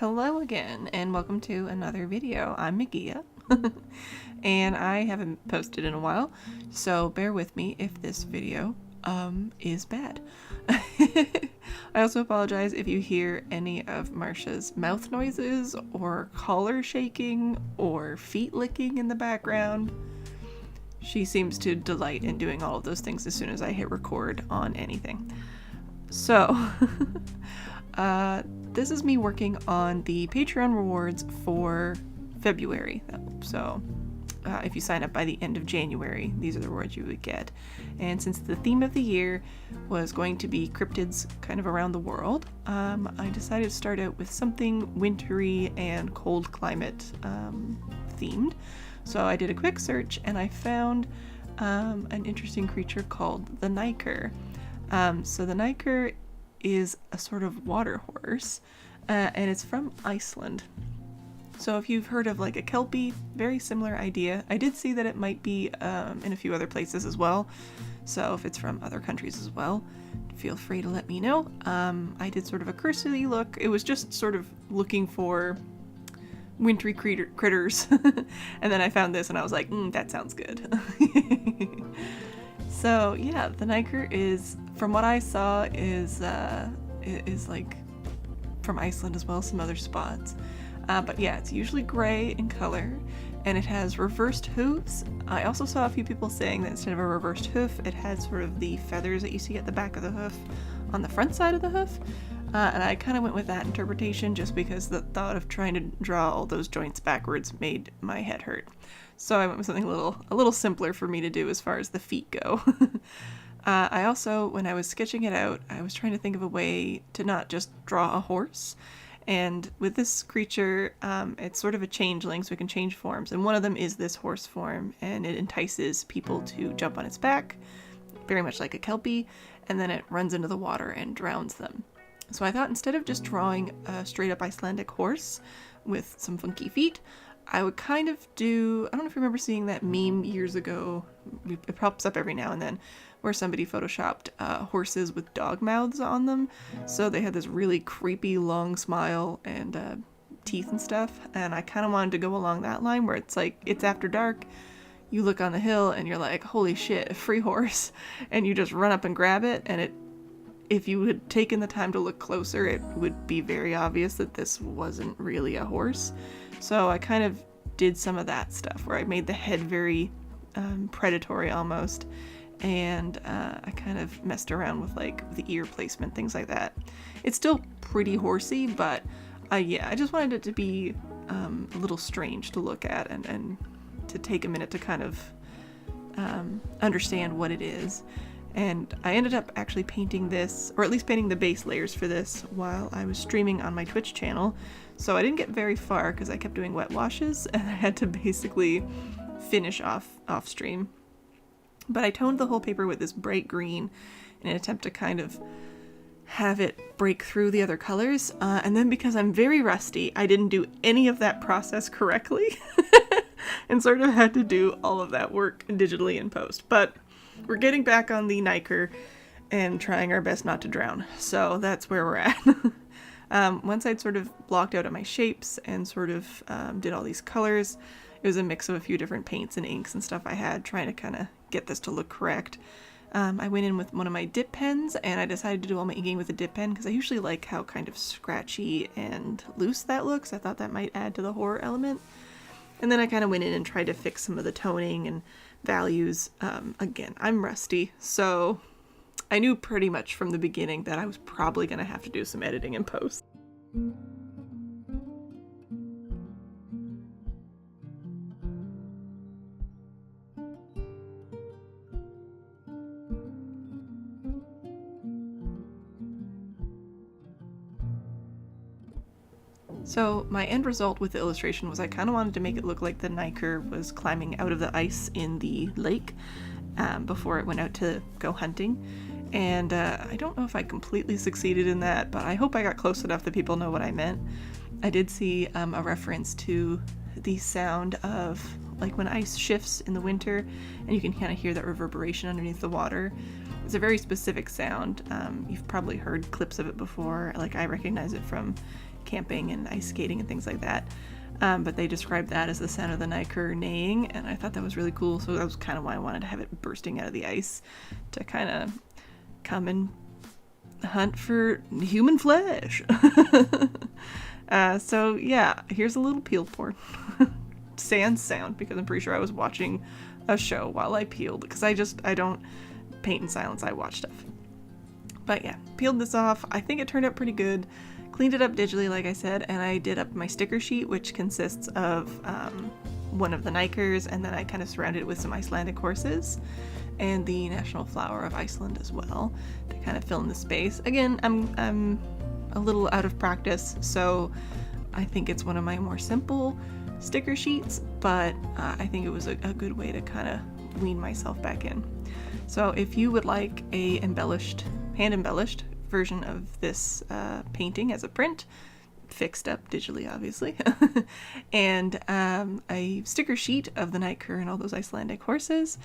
Hello again, and welcome to another video. I'm Miggea, and I haven't posted in a while, so bear with me if this video is bad. I also apologize if you hear any of Marsha's mouth noises, or collar shaking, or feet licking in the background. She seems to delight in doing all of those things as soon as I hit record on anything. So, this is me working on the Patreon rewards for February. So, if you sign up by the end of January, these are the rewards you would get. And since the theme of the year was going to be cryptids kind of around the world, I decided to start out with something wintry and cold climate themed. So I did a quick search and I found an interesting creature called the Nykur. So the Nykur is a sort of water horse, and it's from Iceland. So if you've heard of like a kelpie, very similar idea. I did see that it might be in a few other places as well. So if it's from other countries as well, feel free to let me know. I did sort of a cursory look. It was just sort of looking for wintry critters. And then I found this and I was like, that sounds good. So yeah, the Nykur is, from what I saw, is like from Iceland as well as some other spots. But yeah, it's usually gray in color, and it has reversed hooves. I also saw a few people saying that instead of a reversed hoof, it had sort of the feathers that you see at the back of the hoof on the front side of the hoof. And I kind of went with that interpretation just because the thought of trying to draw all those joints backwards made my head hurt. So I went with something a little simpler for me to do as far as the feet go. I also, when I was sketching it out, I was trying to think of a way to not just draw a horse. And with this creature, it's sort of a changeling, so it can change forms. And one of them is this horse form, and it entices people to jump on its back, very much like a kelpie, and then it runs into the water and drowns them. So I thought instead of just drawing a straight up Icelandic horse with some funky feet, I would kind of do, I don't know if you remember seeing that meme years ago, it pops up every now and then, where somebody photoshopped horses with dog mouths on them. So they had this really creepy long smile and teeth and stuff, and I kind of wanted to go along that line where it's like, it's after dark, you look on the hill and you're like, holy shit, a free horse, and you just run up and grab it, and if you had taken the time to look closer, it would be very obvious that this wasn't really a horse. So I kind of did some of that stuff where I made the head very predatory almost, and I kind of messed around with like the ear placement, things like that. It's still pretty horsey, but yeah, I just wanted it to be a little strange to look at and to take a minute to kind of understand what it is. And I ended up actually painting this, or at least painting the base layers for this, while I was streaming on my Twitch channel. So I didn't get very far because I kept doing wet washes and I had to basically finish off stream. But I toned the whole paper with this bright green in an attempt to kind of have it break through the other colors. And then because I'm very rusty, I didn't do any of that process correctly and sort of had to do all of that work digitally in post. But we're getting back on the Nykur and trying our best not to drown. So that's where we're at. Once I'd sort of blocked out my shapes and sort of did all these colors, it was a mix of a few different paints and inks and stuff I had trying to kind of get this to look correct. I went in with one of my dip pens, and I decided to do all my inking with a dip pen because I usually like how kind of scratchy and loose that looks. I thought that might add to the horror element. And then I kind of went in and tried to fix some of the toning and values. Again, I'm rusty, so I knew pretty much from the beginning that I was probably going to have to do some editing in post. So my end result with the illustration was I kind of wanted to make it look like the Nykur was climbing out of the ice in the lake before it went out to go hunting. And I don't know if I completely succeeded in that, but I hope I got close enough that people know what I meant. I did see a reference to the sound of like when ice shifts in the winter and you can kind of hear that reverberation underneath the water. It's a very specific sound. You've probably heard clips of it before. Like I recognize it from camping and ice skating and things like that. But they described that as the sound of the Nykur neighing, and I thought that was really cool, so that was kind of why I wanted to have it bursting out of the ice to kind of come and hunt for human flesh. So yeah, here's a little peel porn. Sans sound, because I'm pretty sure I was watching a show while I peeled, because I don't paint in silence, I watch stuff. But yeah, peeled this off. I think it turned out pretty good. Cleaned it up digitally, like I said, and I did up my sticker sheet, which consists of one of the Nykurs, and then I kind of surrounded it with some Icelandic horses and the national flower of Iceland as well to kind of fill in the space. Again, I'm a little out of practice, so I think it's one of my more simple sticker sheets, but I think it was a good way to kind of wean myself back in. So if you would like a hand embellished version of this painting as a print, fixed up digitally obviously, and a sticker sheet of the Nykur and all those Icelandic horses,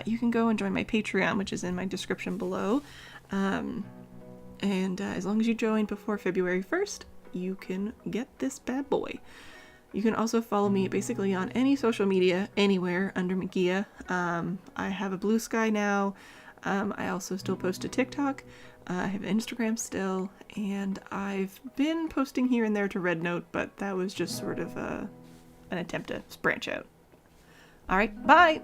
you can go and join my Patreon, which is in my description below. And as long as you join before February 1st, you can get this bad boy. You can also follow me basically on any social media, anywhere, under Miggea. I have a Blue Sky now. I also still post to TikTok. I have Instagram still, and I've been posting here and there to Rednote, but that was just sort of an attempt to branch out. All right, bye!